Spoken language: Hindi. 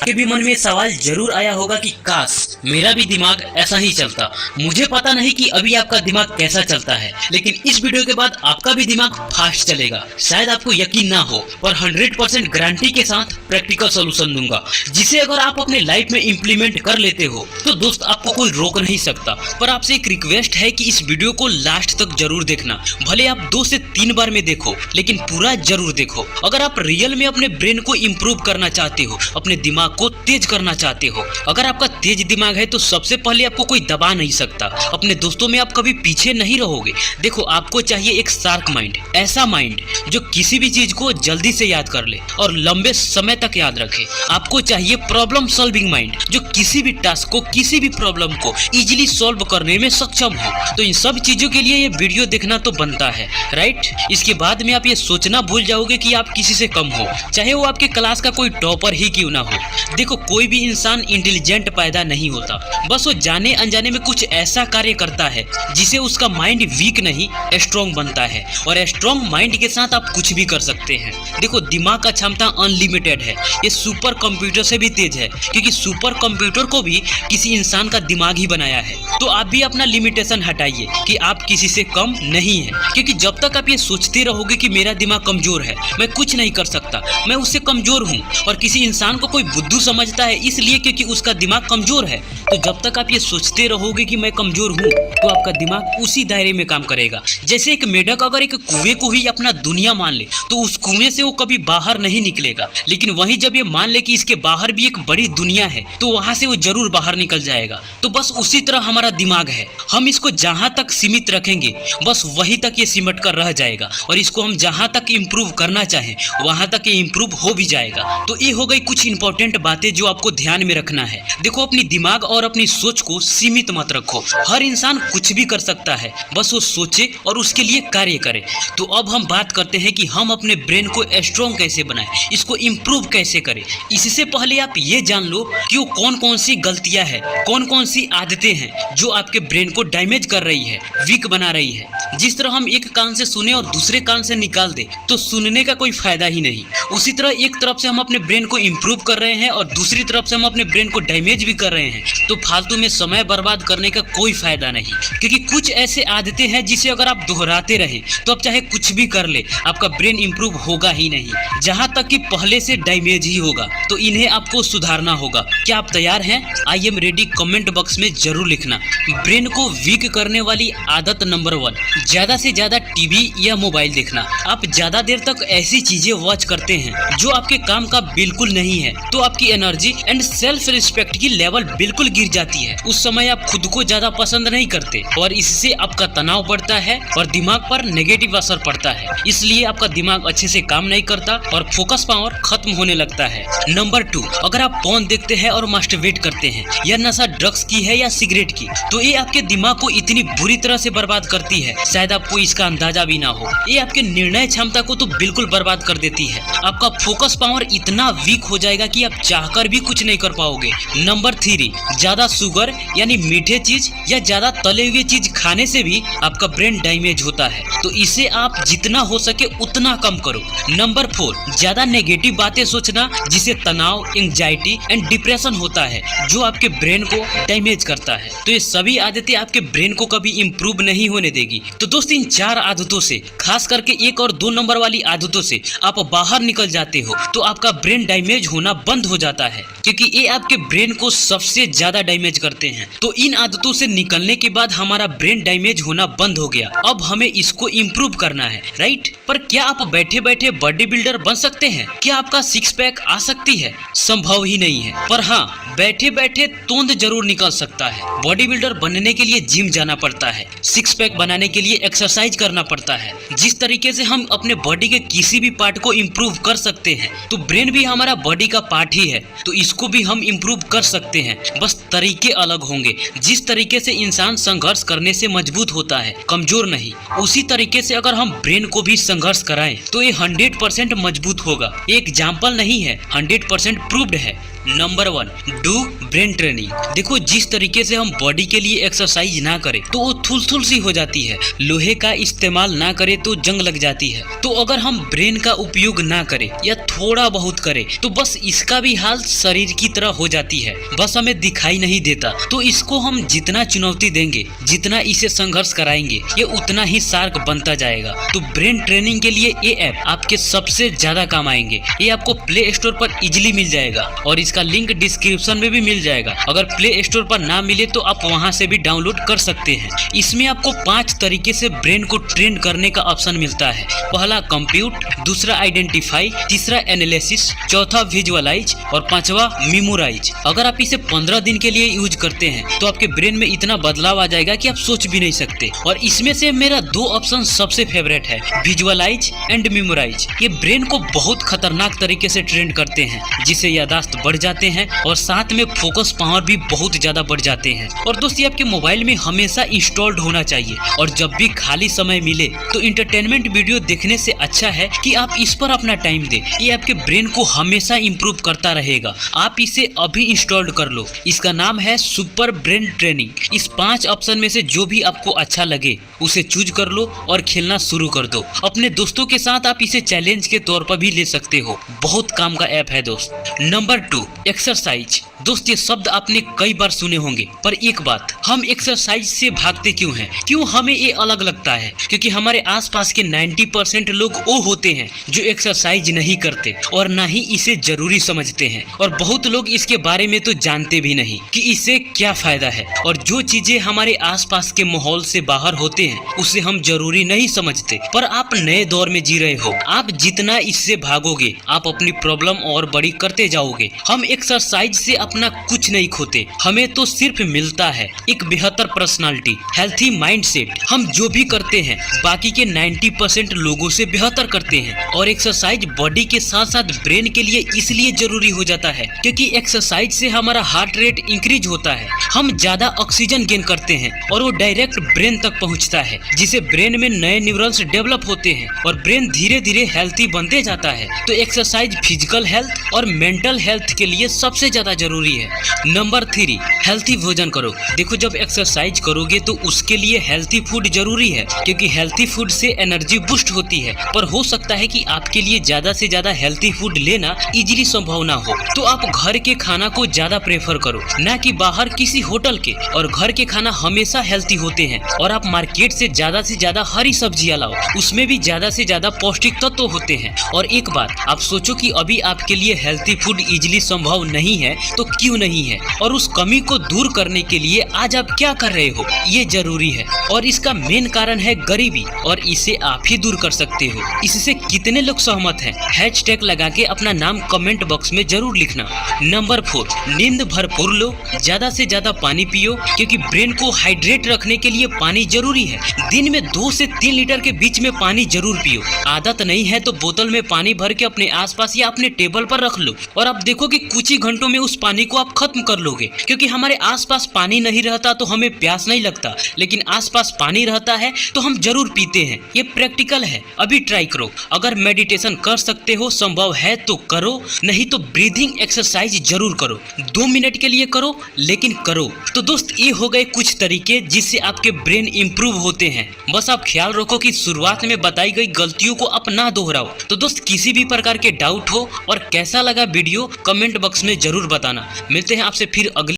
आपके भी मन में सवाल जरूर आया होगा कि काश मेरा भी दिमाग ऐसा ही चलता। मुझे पता नहीं कि अभी आपका दिमाग कैसा चलता है, लेकिन इस वीडियो के बाद आपका भी दिमाग फास्ट चलेगा। शायद आपको यकीन ना हो, पर 100% गारंटी के साथ प्रैक्टिकल सोल्यूशन दूंगा, जिसे अगर आप अपने लाइफ में इम्प्लीमेंट कर लेते हो तो दोस्त आपको कोई रोक नहीं सकता। पर आपसे एक रिक्वेस्ट है कि इस वीडियो को लास्ट तक जरूर देखना। भले आप 2 से 3 बार में देखो, लेकिन पूरा जरूर देखो। अगर आप रियल में अपने ब्रेन को इम्प्रूव करना चाहते हो, अपने दिमाग को तेज करना चाहते हो, अगर आपका तेज दिमाग है तो सबसे पहले आपको कोई दबा नहीं सकता। अपने दोस्तों में आप कभी पीछे नहीं रहोगे। देखो, आपको चाहिए एक शार्प माइंड, ऐसा माइंड जो किसी भी चीज को जल्दी से याद कर ले और लंबे समय तक याद रखे। आपको चाहिए प्रॉब्लम सॉल्विंग माइंड, जो किसी भी टास्क को, किसी भी प्रॉब्लम को इजीली सॉल्व करने में सक्षम हो। तो इन सब चीजों के लिए ये वीडियो देखना तो बनता है, राइट। इसके बाद में आप ये सोचना भूल जाओगे कि आप किसी से कम हो, चाहे वो आपके क्लास का कोई टॉपर ही क्यों ना हो। देखो, कोई भी इंसान इंटेलिजेंट पैदा नहीं होता, बस वो जाने अनजाने में कुछ ऐसा कार्य करता है जिसे उसका माइंड वीक नहीं स्ट्रॉन्ग बनता है। और स्ट्रॉन्ग माइंड के साथ आप कुछ भी कर सकते हैं। देखो, दिमाग का क्षमता अनलिमिटेड है, ये सुपर कंप्यूटर से भी तेज है, क्योंकि सुपर कंप्यूटर को भी किसी इंसान का दिमाग ही बनाया है। तो आप भी अपना लिमिटेशन हटाइए कि आप किसी से कम नहीं है, क्योंकि जब तक आप ये सोचते रहोगे कि मेरा दिमाग कमजोर है, मैं कुछ नहीं कर सकता, मैं उससे कमजोर हूँ, और किसी इंसान को कोई बुद्धू समझता है इसलिए क्योंकि उसका दिमाग कमजोर है, तो जब तक आप ये सोचते रहोगे कि मैं कमजोर हूँ, तो आपका दिमाग उसी दायरे में काम करेगा। जैसे एक मेढक अगर एक कुएं को ही अपना दुनिया मान ले तो उस कुएं से वो कभी बाहर नहीं निकलेगा, लेकिन वहीं जब ये मान ले कि इसके बाहर भी एक बड़ी दुनिया है तो वहां से वो जरूर बाहर निकल जाएगा। तो बस उसी तरह हमारा दिमाग है, हम इसको जहां तक सीमित रखेंगे बस वहीं तक ये सिमट कर रह जाएगा, और इसको हम जहां तक इम्प्रूव करना चाहें वहां तक ये इम्प्रूव हो भी जाएगा। तो ये हो गई कुछ इंपॉर्टेंट बातें जो आपको ध्यान में रखना है। देखो, अपनी दिमाग और अपनी सोच को सीमित मत रखो। हर इंसान कुछ भी कर सकता है, बस वो सोचे और उसके लिए कार्य करे। तो अब हम बात करते हैं कि हम अपने ब्रेन को स्ट्रॉन्ग कैसे बनाएं, इसको इम्प्रूव कैसे करें। इससे पहले आप ये जान लो कि वो कौन कौन सी गलतियां हैं, कौन कौन सी आदतें हैं जो आपके ब्रेन को डैमेज कर रही है, वीक बना रही है। जिस तरह हम एक कान से सुने और दूसरे कान से निकाल दे तो सुनने का कोई फायदा ही नहीं, उसी तरह एक तरफ से हम अपने ब्रेन को इम्प्रूव कर रहे हैं और दूसरी तरफ से हम अपने ब्रेन को डैमेज भी कर रहे हैं, तो फालतू में समय बर्बाद करने का कोई फायदा नहीं। क्योंकि कुछ ऐसे आदतें हैं जिसे अगर आप दोहराते रहें तो आप चाहे कुछ भी कर ले, आपका ब्रेन इम्प्रूव होगा ही नहीं, जहां तक कि पहले से डैमेज ही होगा। तो इन्हें आपको सुधारना होगा। क्या आप तैयार हैं? I am ready comment box में जरूर लिखना। ब्रेन को वीक करने वाली आदत नंबर 1, ज्यादा से ज्यादा टीवी या मोबाइल देखना। आप ज्यादा देर तक ऐसी चीजें वॉच करते हैं जो आपके काम का बिल्कुल नहीं है, तो आपकी एनर्जी एंड सेल्फ रिस्पेक्ट की लेवल बिल्कुल गिर जाती है। उस समय आप खुद को ज्यादा पसंद नहीं करते और इससे आपका तनाव बढ़ता है और दिमाग पर नेगेटिव असर पड़ता है। इसलिए आपका दिमाग अच्छे से काम नहीं करता और फोकस पावर खत्म होने लगता है। नंबर 2, अगर आप पोर्न देखते हैं और मास्टरबेट करते हैं, या नशा ड्रग्स की है या सिगरेट की, तो ये आपके दिमाग को इतनी बुरी तरह से बर्बाद करती है, शायद आपको इसका अंदाजा भी ना हो। ये आपके निर्णय क्षमता को तो बिल्कुल बर्बाद कर देती है। आपका फोकस पावर इतना वीक हो जाएगा कि आप चाहकर भी कुछ नहीं कर पाओगे। नंबर 3, ज्यादा शुगर यानी मीठे चीज या ज्यादा तले हुए चीज खाने से भी आपका ब्रेन डैमेज होता है, तो इसे आप जितना हो सके उतना कम करो। नंबर 4, ज्यादा नेगेटिव बातें सोचना, जिसे तनाव, एंजाइटी एंड डिप्रेशन होता है, जो आपके ब्रेन को डैमेज करता है। तो ये सभी आदतें आपके ब्रेन को कभी इम्प्रूव नहीं होने देगी। तो दोस्तों, इन 4 आदतों से, खास करके 1 और 2 नंबर वाली आदतों से आप बाहर निकल जाते हो तो आपका ब्रेन डैमेज होना बंद हो जाता है, क्योंकि ये आपके ब्रेन को सबसे ज्यादा डैमेज करते हैं। तो इन आदतों से निकलने के बाद हमारा ब्रेन डैमेज होना बंद हो गया। अब हमें इसको इम्प्रूव करना है, राइट। पर क्या आप बैठे बैठे बॉडी बिल्डर बन सकते हैं? क्या आपका 6 पैक आ सकती है? संभव ही नहीं है। पर हाँ, बैठे बैठे तोंद जरूर निकल सकता है। बॉडी बिल्डर बनने के लिए जिम जाना पड़ता है, 6 पैक बनाने के लिए एक्सरसाइज करना पड़ता है। जिस तरीके से हम अपने बॉडी के किसी भी पार्ट को इम्प्रूव कर सकते हैं, तो ब्रेन भी हमारा बॉडी का पार्ट ही है, तो इसको भी हम इम्प्रूव कर सकते हैं। बस तरीके अलग होंगे। जिस तरीके से इंसान संघर्ष करने से मजबूत होता है, कमजोर नहीं, उसी तरीके से अगर हम ब्रेन को भी संघर्ष कराएं तो ये 100% मजबूत होगा। एक एग्जाम्पल नहीं है, 100% प्रूव्ड है। Number 1, do brain training. देखो, जिस तरीके से हम बॉडी के लिए एक्सरसाइज ना करें तो वो थुल सी हो जाती है। लोहे का इस्तेमाल ना करें तो जंग लग जाती है। तो अगर हम ब्रेन का उपयोग ना करें या थोड़ा बहुत करें तो बस इसका भी हाल शरीर की तरह हो जाती है, बस हमें दिखाई नहीं देता। तो इसको हम जितना चुनौती देंगे, जितना इसे संघर्ष कराएंगे, ये उतना ही शार्क बनता जाएगा। तो ब्रेन ट्रेनिंग के लिए ये ऐप आपके सबसे ज्यादा काम आएंगे। ये आपको प्ले स्टोर पर इजिली मिल जाएगा और इसका लिंक डिस्क्रिप्शन में भी मिल जाएगा। अगर प्ले स्टोर पर ना मिले तो आप वहां से भी डाउनलोड कर सकते हैं। इसमें आपको 5 तरीके से ब्रेन को ट्रेन करने का ऑप्शन मिलता है। पहला कंप्यूट, दूसरा आइडेंटिफाई, तीसरा एनालिसिस, चौथा विजुअलाइज और पांचवा मेमोराइज। अगर आप इसे 15 दिन के लिए यूज करते हैं तो आपके ब्रेन में इतना बदलाव आ जाएगा कि आप सोच भी नहीं सकते। और इसमें से मेरा 2 ऑप्शन सबसे फेवरेट है, विजुअलाइज एंड मेमोराइज। ये ब्रेन को बहुत खतरनाक तरीके से ट्रेन करते हैं, जिससे याददाश्त बढ़ जाते हैं और साथ में फोकस पावर भी बहुत ज्यादा बढ़ जाते हैं। और दोस्त, ये आपके मोबाइल में हमेशा इंस्टॉल्ड होना चाहिए और जब भी खाली समय मिले तो इंटरटेनमेंट वीडियो देखने से अच्छा है कि आप इस पर अपना टाइम दें। ये आपके ब्रेन को हमेशा इंप्रूव करता रहेगा। आप इसे अभी इंस्टॉल कर लो। इसका नाम है सुपर ब्रेन ट्रेनिंग। इस 5 ऑप्शन में से जो भी आपको अच्छा लगे उसे चूज कर लो और खेलना शुरू कर दो। अपने दोस्तों के साथ आप इसे चैलेंज के तौर पर भी ले सकते हो। बहुत काम का ऐप है दोस्त। Number 2, exercise. दोस्त, ये शब्द आपने कई बार सुने होंगे, पर एक बात, हम एक्सरसाइज से भागते क्यों हैं? क्यों हमें ये अलग लगता है? क्योंकि हमारे आसपास के 90% लोग वो होते हैं जो एक्सरसाइज नहीं करते और ना ही इसे जरूरी समझते हैं। और बहुत लोग इसके बारे में तो जानते भी नहीं कि इससे क्या फायदा है। और जो चीजें हमारे आसपास के माहौल से बाहर होते हैं उसे हम जरूरी नहीं समझते। पर आप नए दौर में जी रहे हो। आप जितना इससे भागोगे आप अपनी प्रॉब्लम और बड़ी करते जाओगे। हम एक्सरसाइज से अपना कुछ नहीं खोते, हमें तो सिर्फ मिलता है एक बेहतर पर्सनालिटी, हेल्थी माइंडसेट। हम जो भी करते हैं बाकी के 90% लोगों से बेहतर करते हैं। और एक्सरसाइज बॉडी के साथ साथ ब्रेन के लिए इसलिए जरूरी हो जाता है क्योंकि एक्सरसाइज से हमारा हार्ट रेट इंक्रीज होता है। हम ज्यादा ऑक्सीजन गेन करते हैं और वो डायरेक्ट ब्रेन तक पहुंचता है, जिसे ब्रेन में नए न्यूरॉन्स डेवलप होते हैं और ब्रेन धीरे धीरे हेल्थी बनते जाता है। तो एक्सरसाइज फिजिकल हेल्थ और मेंटल हेल्थ के लिए सबसे ज्यादा जरूरी है। नंबर 3, हेल्थी भोजन करो। देखो, जब एक्सरसाइज करोगे तो उसके लिए हेल्थी फूड जरूरी है क्योंकि हेल्थी फूड से एनर्जी बूस्ट होती है। पर हो सकता है कि आपके लिए ज्यादा से ज्यादा हेल्थी फूड लेना इजीली संभव ना हो, तो आप घर के खाना को ज्यादा प्रेफर करो, ना कि बाहर किसी होटल के। और घर के खाना हमेशा हेल्थी होते हैं। और आप मार्केट से ज्यादा हरी सब्जियां लाओ, उसमें भी ज्यादा से ज्यादा पौष्टिक तत्व होते हैं। और एक बात आप सोचो कि अभी आपके लिए हेल्थी फूड इजीली संभव नहीं है तो क्यों नहीं है, और उस कमी को दूर करने के लिए आज आप क्या कर रहे हो, ये जरूरी है। और इसका मेन कारण है गरीबी, और इसे आप ही दूर कर सकते हो। इससे कितने लोग सहमत हैं? हैशटैग लगा के अपना नाम कमेंट बॉक्स में जरूर लिखना। नंबर 4, नींद भरपूर लो, ज्यादा से ज्यादा पानी पियो क्योंकि ब्रेन को हाइड्रेट रखने के लिए पानी जरूरी है। दिन में 2 से 3 लीटर के बीच में पानी जरूर पियो। आदत नहीं है तो बोतल में पानी भर के अपने आसपास या अपने टेबल पर रख लो और आप देखो कि कुछ ही घंटों में उस पानी को आप खत्म कर लोगे। क्योंकि हमारे आसपास पानी नहीं रहता तो हमें प्यास नहीं लगता, लेकिन आसपास पानी रहता है तो हम जरूर पीते हैं। ये प्रैक्टिकल है, अभी ट्राई करो। अगर मेडिटेशन कर सकते हो, संभव है तो करो, नहीं तो ब्रीदिंग एक्सरसाइज जरूर करो। 2 मिनट के लिए करो, लेकिन करो। तो दोस्त, ये हो गए कुछ तरीके जिससे आपके ब्रेन इंप्रूव होते हैं। बस आप ख्याल रखो कि शुरुआत में बताई गई गलतियों को आप ना दोहराओ। तो दोस्त, किसी भी प्रकार के डाउट हो और कैसा लगा वीडियो कमेंट बॉक्स में जरूर बताना। मिलते हैं आपसे फिर अगले